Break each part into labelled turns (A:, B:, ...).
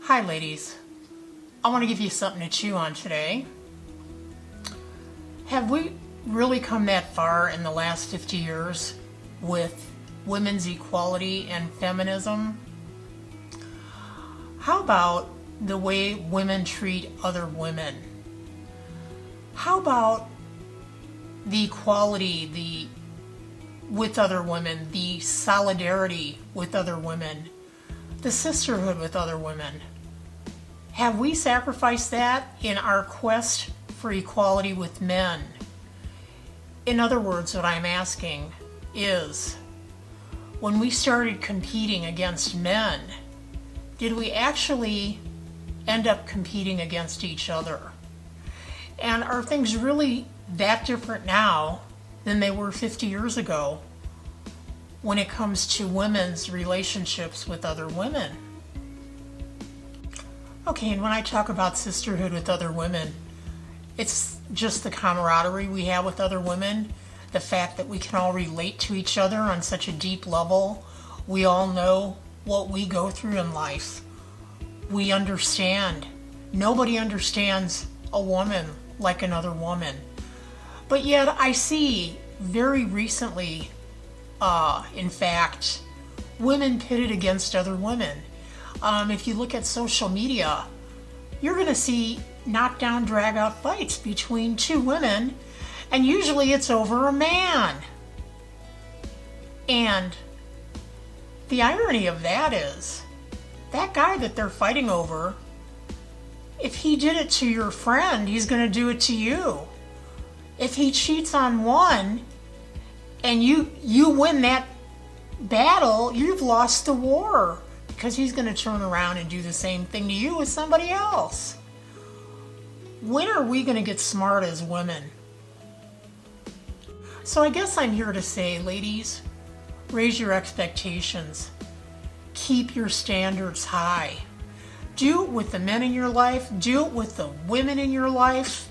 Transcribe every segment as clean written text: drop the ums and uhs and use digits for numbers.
A: Hi ladies, I want to give you something to chew on today. Have we really come that far in the last 50 years with women's equality and feminism? How about the way women treat other women? How about the equality with other women, the solidarity with other women, the sisterhood with other women? Have we sacrificed that in our quest for equality with men? In other words, what I'm asking is, when we started competing against men, did we actually end up competing against each other? And are things really that different now than they were 50 years ago when it comes to women's relationships with other women? Okay, and when I talk about sisterhood with other women, it's just the camaraderie we have with other women, the fact that we can all relate to each other on such a deep level. We all know what we go through in life. We understand. Nobody understands a woman like another woman. But yet I see very recently, in fact, women pitted against other women. If you look at social media, you're going to see knockdown, drag-out fights between two women, and usually it's over a man. And the irony of that is, that guy that they're fighting over, if he did it to your friend, he's going to do it to you. If he cheats on one, and you win that battle, you've lost the war, because he's going to turn around and do the same thing to you with somebody else. When are we going to get smart as women? So I guess I'm here to say, ladies, raise your expectations. Keep your standards high. Do it with the men in your life. Do it with the women in your life.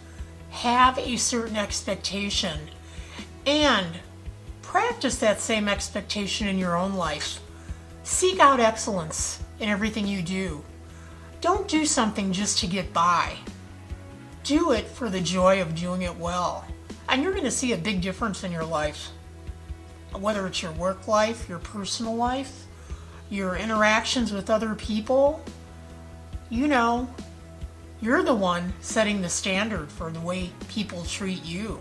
A: Have a certain expectation. And practice that same expectation in your own life. Seek out excellence in everything you do. Don't do something just to get by. Do it for the joy of doing it well. And you're going to see a big difference in your life. Whether it's your work life, your personal life, your interactions with other people, you know, you're the one setting the standard for the way people treat you.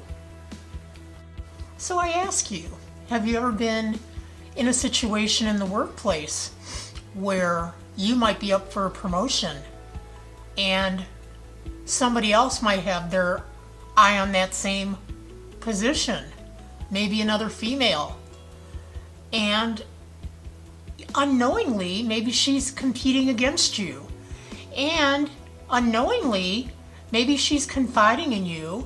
A: So I ask you, have you ever been in a situation in the workplace where you might be up for a promotion and somebody else might have their eye on that same position, maybe another female, and unknowingly maybe she's competing against you, and unknowingly maybe she's confiding in you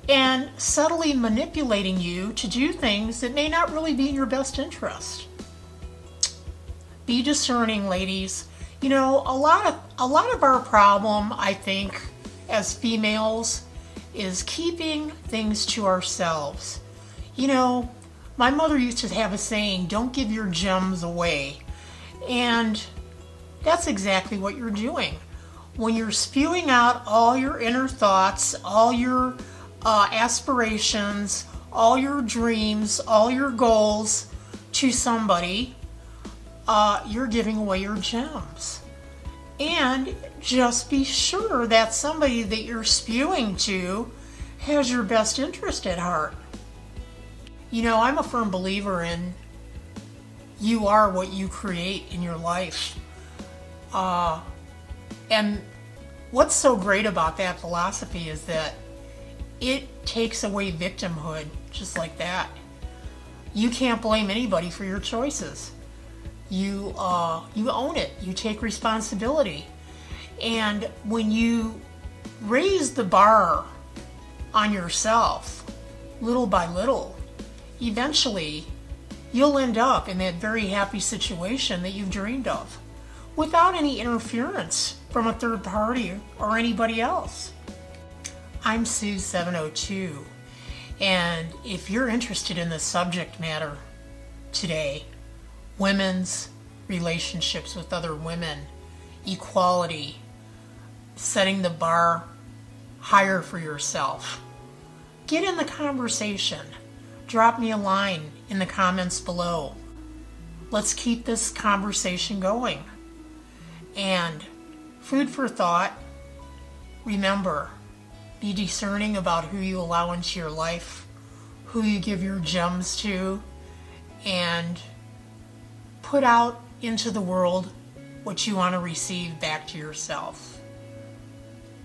A: and subtly manipulating you to do things that may not really be in your best interest. Be discerning, ladies. You know, a lot of our problem, I think, as females, is keeping things to ourselves. You know, my mother used to have a saying, don't give your gems away. And that's exactly what you're doing. When you're spewing out all your inner thoughts, all your aspirations, all your dreams, all your goals to somebody, you're giving away your gems. And just be sure that somebody that you're spewing to has your best interest at heart. You know, I'm a firm believer in you are what you create in your life. And what's so great about that philosophy is that it takes away victimhood just like that. You can't blame anybody for your choices. You own it. You take responsibility. And when you raise the bar on yourself, little by little, eventually you'll end up in that very happy situation that you've dreamed of, without any interference from a third party or anybody else. I'm Sue702, and if you're interested in this subject matter today, women's relationships with other women, equality, setting the bar higher for yourself. Get in the conversation. Drop me a line in the comments below. Let's keep this conversation going. And food for thought, remember, be discerning about who you allow into your life, who you give your gems to, and put out into the world what you want to receive back to yourself.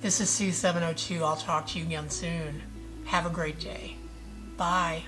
A: This is Sue 702. I'll talk to you again soon. Have a great day. Bye.